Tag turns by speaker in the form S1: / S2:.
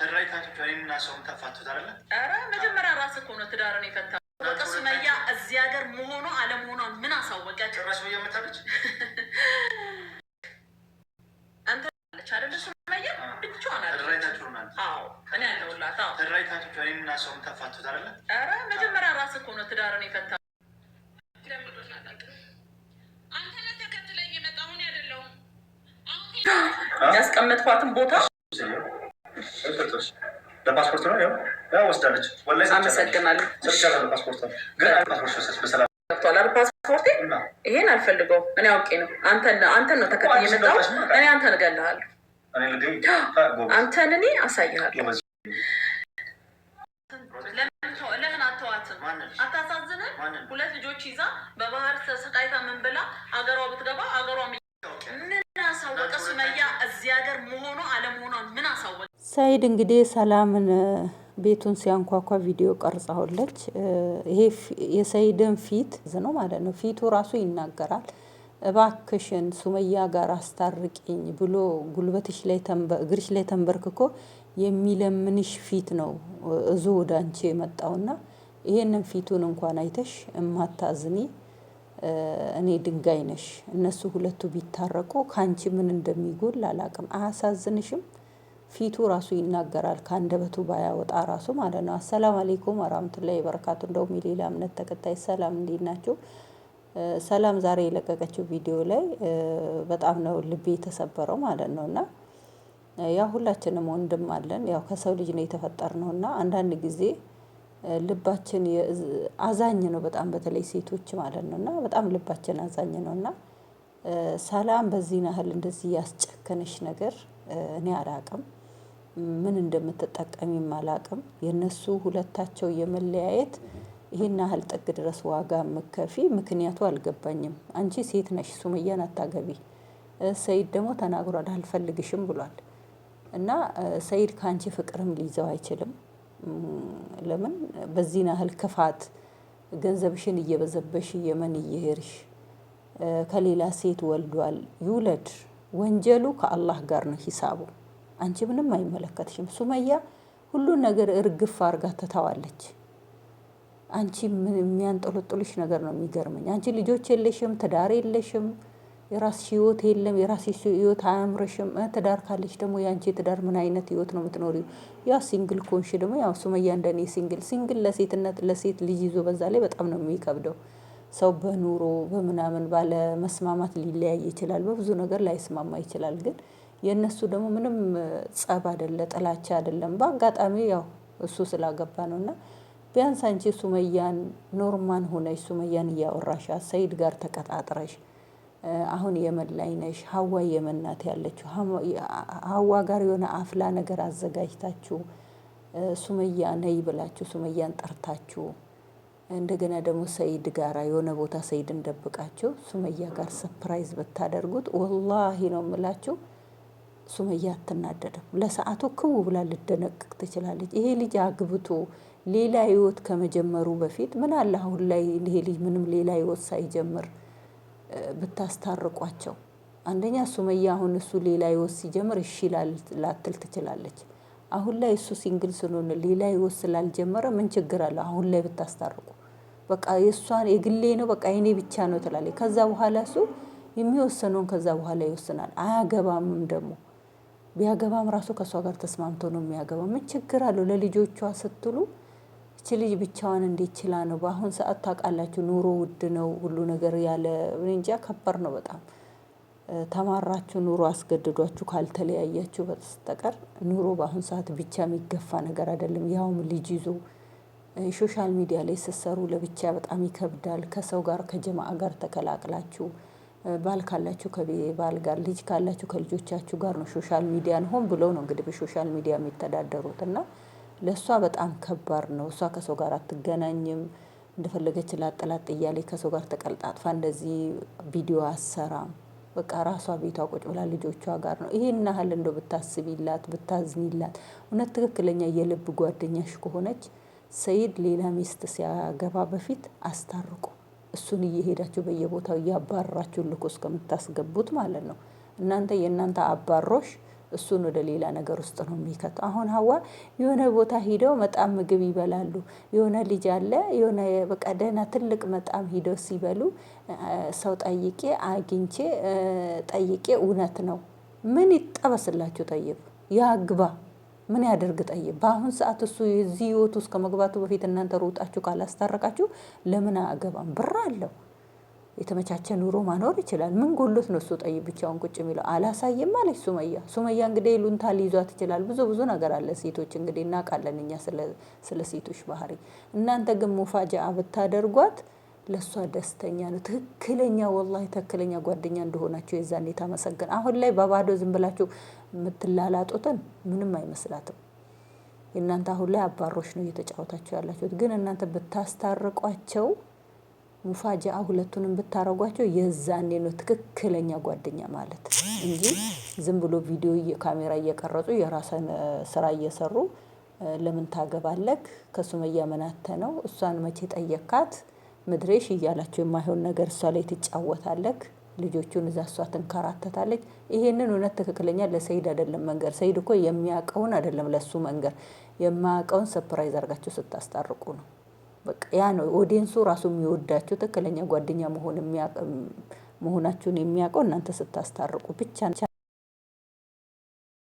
S1: ተራይታችሁ ከእኔና ሰውም ተፋቱት አይደለ?
S2: ኧረ መጀመሪያ ራስህ እኮ ነው ትዳርን የፈታው። በቃ ሱመያ እዚህ ሀገር መሆኗ አለመሆኗን ምን አሳወቀች?
S1: ጭራሽ ሱመያ መታለች።
S2: አንተ አለች አይደለ? ሱመያ ብቻዋን አለች።
S1: ተራይታችሁ ነው?
S2: አዎ እኔ ያለሁላት። አዎ
S1: ተራይታችሁ ከእኔና ሰውም ተፋቱት አይደለ?
S2: ኧረ መጀመሪያ ራስህ እኮ ነው ትዳርን የፈታው። ያስቀመጥኳትን ቦታ
S1: ለፓስፖርት ነው ያው ወስዳለች። ወላሂ
S2: አመሰግናለሁ።
S1: ፓስፖርት ግን በሰላም
S2: ፓስፖርቴ ይሄን አልፈልገውም። እኔ አውቄ ነው አንተን ነው ተከትዬ የመጣሁት። እኔ አንተን እገልሃለሁ። አንተን እኔ አሳይሃለሁ። ለምን አተዋትም? አታሳዝንም? ሁለት ልጆች ይዛ በባህር ተሰቃይታ ምን ብላ አገሯ ብትገባ አገሯ ምን አሳወቀ? ሱመያ እዚህ ሀገር መሆኗ አለመሆኗን ምን አሳወቀ?
S3: ሰኢድ እንግዲህ ሰላምን ቤቱን ሲያንኳኳ ቪዲዮ ቀርጻለች። ይሄ የሰኢድን ፊት ነው ማለት ነው። ፊቱ ራሱ ይናገራል። እባክሽን ሱመያ ጋር አስታርቂኝ ብሎ ጉልበትሽ ላይ እግርሽ ላይ ተንበርክኮ የሚለምንሽ ፊት ነው እዙ ወደ አንቺ የመጣውና ይሄንን ፊቱን እንኳን አይተሽ እማታዝኒ እኔ ድንጋይ ነሽ። እነሱ ሁለቱ ቢታረቁ ካንቺ ምን እንደሚጎል አላቅም። አያሳዝንሽም? ፊቱ ራሱ ይናገራል ከአንደበቱ ባያወጣ ራሱ ማለት ነው። አሰላሙ አለይኩም ወራህመቱላሂ ወበረካቱ። እንደውም የሌላ እምነት ተከታይ ሰላም እንዴት ናችሁ? ሰላም ዛሬ የለቀቀችው ቪዲዮ ላይ በጣም ነው ልቤ የተሰበረው ማለት ነውና ያው ሁላችንም ወንድም አለን። ያው ከሰው ልጅ ነው የተፈጠርነውና አንዳንድ ጊዜ ልባችን አዛኝ ነው በጣም በተለይ ሴቶች ማለት ነውና በጣም ልባችን አዛኝ ነውና ሰላም በዚህ ያህል እንደዚህ ያስጨከነሽ ነገር እኔ አላቅም። ምን እንደምትጠቀሚም አላቅም። የነሱ ሁለታቸው የመለያየት ይሄን ያህል ጥግ ድረስ ዋጋ መከፊ ምክንያቱ አልገባኝም። አንቺ ሴት ነሽ ሱመያን አታገቢ። ሰኢድ ደግሞ ተናግሯል አልፈልግሽም ብሏል። እና ሰኢድ ካንቺ ፍቅርም ሊይዘው አይችልም። ለምን በዚህ ያህል ክፋት ገንዘብሽን እየበዘበሽ የመን እየሄድሽ ከሌላ ሴት ወልዷል ይውለድ። ወንጀሉ ከአላህ ጋር ነው ሂሳቡ። አንቺ ምንም አይመለከትሽም። ሱመያ ሁሉን ነገር እርግፍ አርጋ ትተዋለች። አንቺ ምን የሚያንጠለጥልሽ ነገር ነው የሚገርመኝ። አንቺ ልጆች የለሽም፣ ትዳር የለሽም፣ የራስሽ ህይወት የለም፣ የራስሽ ህይወት አያምርሽም። ትዳር ካለሽ ደግሞ ያንቺ ትዳር ምን አይነት ህይወት ነው የምትኖሪው? ያው ሲንግል ኮንሽ ደግሞ ያው ሱመያ እንደኔ ሲንግል ለሴትነት ለሴት ልጅ ይዞ በዛ ላይ በጣም ነው የሚከብደው። ሰው በኑሮ በምናምን ባለ መስማማት ሊለያይ ይችላል። በብዙ ነገር ላይስማማ ይችላል። ግን የነሱ ደግሞ ምንም ጸብ አይደለ ጥላቻ አይደለም። በአጋጣሚ ያው እሱ ስላገባ ነውና ቢያንስ አንቺ ሱመያን ኖርማን ሆነሽ ሱመያን እያወራሻት ሰኢድ ጋር ተቀጣጥረሽ አሁን የመን ላይ ነሽ። ሀዋ የመን ናት ያለችው። ሀዋ ጋር የሆነ አፍላ ነገር አዘጋጅታችሁ ሱመያ ነይ ብላችሁ ሱመያን ጠርታችሁ እንደገና ደግሞ ሰኢድ ጋራ የሆነ ቦታ ሰኢድን ደብቃችሁ ሱመያ ጋር ሰርፕራይዝ ብታደርጉት ወላሂ ነው የምላችሁ ሱመያ አትናደድም። ለሰዓቱ ክው ብላ ልደነቅቅ ትችላለች። ይሄ ልጅ አግብቶ ሌላ ህይወት ከመጀመሩ በፊት ምን አለ አሁን ላይ ይሄ ልጅ ምንም ሌላ ህይወት ሳይጀምር ብታስታርቋቸው። አንደኛ ሱመያ አሁን እሱ ሌላ ህይወት ሲጀምር እሺ ላትል ትችላለች። አሁን ላይ እሱ ሲንግል ስለሆነ ሌላ ህይወት ስላልጀመረ ምን ችግር አለ አሁን ላይ ብታስታርቁ? በቃ የሷን የግሌ ነው በቃ የኔ ብቻ ነው ትላለች። ከዛ በኋላ እሱ የሚወሰነውን ከዛ በኋላ ይወስናል። አያገባምም ደግሞ ቢያገባም ራሱ ከሷ ጋር ተስማምቶ ነው የሚያገባው። ምን ችግር አለው? ለልጆቿ ስትሉ እቺ ልጅ ብቻዋን እንዴት ችላ ነው? በአሁን ሰዓት ታውቃላችሁ ኑሮ ውድ ነው ሁሉ ነገር ያለ እንጃ ከባድ ነው በጣም። ተማራችሁ ኑሮ አስገድዷችሁ ካልተለያያችሁ በስተቀር ኑሮ በአሁን ሰዓት ብቻ የሚገፋ ነገር አይደለም። ያውም ልጅ ይዞ ሶሻል ሚዲያ ላይ ስትሰሩ ለብቻ በጣም ይከብዳል። ከሰው ጋር ከጀማዓ ጋር ተቀላቅላችሁ ባል ካላችሁ ከባል ጋር ልጅ ካላችሁ ከልጆቻችሁ ጋር ነው ሶሻል ሚዲያን ሆን ብለው ነው እንግዲህ በሶሻል ሚዲያ የሚተዳደሩት እና ለሷ በጣም ከባድ ነው። እሷ ከሰው ጋር አትገናኝም። እንደፈለገች ላጥላጥ እያለች ከሰው ጋር ተቀልጣጥፋ እንደዚህ ቪዲዮ አሰራም። በቃ ራሷ ቤቷ ቁጭ ብላ ልጆቿ ጋር ነው። ይሄን ያህል እንደው ብታስቢላት ብታዝኒላት እውነት ትክክለኛ የልብ ጓደኛሽ ከሆነች ሰኢድ ሌላ ሚስት ሲያገባ በፊት አስታርቁ። እሱን እየሄዳችሁ በየቦታው እያባረራችሁ ልኮ እስከምታስገቡት ማለት ነው። እናንተ የእናንተ አባሮሽ እሱን ወደ ሌላ ነገር ውስጥ ነው የሚከተው። አሁን ሀዋ የሆነ ቦታ ሂደው መጣም ምግብ ይበላሉ። የሆነ ልጅ አለ የሆነ በቃ ደህና ትልቅ መጣም ሂደው ሲበሉ ሰው ጠይቄ አግኝቼ ጠይቄ እውነት ነው ምን ይጠበስላችሁ ጠይብ ያግባ ምን ያደርግ ጠይብ። በአሁን ሰዓት እሱ የዚህ ህይወት ውስጥ ከመግባቱ በፊት እናንተ ሮጣችሁ ካላስታረቃችሁ ለምን አያገባም? ብር አለው የተመቻቸ ኑሮ ማኖር ይችላል። ምን ጎሎት ነው እሱ ጠይብ ብቻውን ቁጭ የሚለው? አላሳየም አለች ሱመያ እንግዲህ ሉንታ ሊይዟት ይችላል። ብዙ ነገር አለ። ሴቶች እንግዲህ እናውቃለን እኛ ስለ ሴቶች ባህሪ። እናንተ ግን ሙፋጃአ ብታደርጓት ለሷ ደስተኛ ነው። ትክክለኛ ወላሂ ትክክለኛ ጓደኛ እንደሆናችሁ የዛኔ ታመሰግን። አሁን ላይ በባዶ ዝም ብላችሁ የምትላላጡትን ምንም አይመስላትም። እናንተ አሁን ላይ አባሮች ነው እየተጫወታችሁ ያላችሁት። ግን እናንተ ብታስታርቋቸው ሙፋጃአ ሁለቱንም ብታረጓቸው የዛኔ ነው ትክክለኛ ጓደኛ ማለት እንጂ ዝም ብሎ ቪዲዮ ካሜራ እየቀረጹ የራስን ስራ እየሰሩ ለምን ታገባለክ ከሱመያ መናተ ነው እሷን መቼ ጠየካት ምድሬሽ እያላችሁ የማይሆን ነገር እሷ ላይ ትጫወታለክ። ልጆቹን እዛ እሷ ትንከራተታለች። ይሄንን እውነት ትክክለኛ ለሰይድ አይደለም መንገር። ሰይድ እኮ የሚያውቀውን አይደለም ለሱ መንገር የማያውቀውን ሰርፕራይዝ አድርጋችሁ ስታስታርቁ ነው። በቃ ያ ነው ኦዲየንሱ ራሱ የሚወዳችሁ ትክክለኛ ጓደኛ መሆናችሁን የሚያውቀው እናንተ ስታስታርቁ ብቻ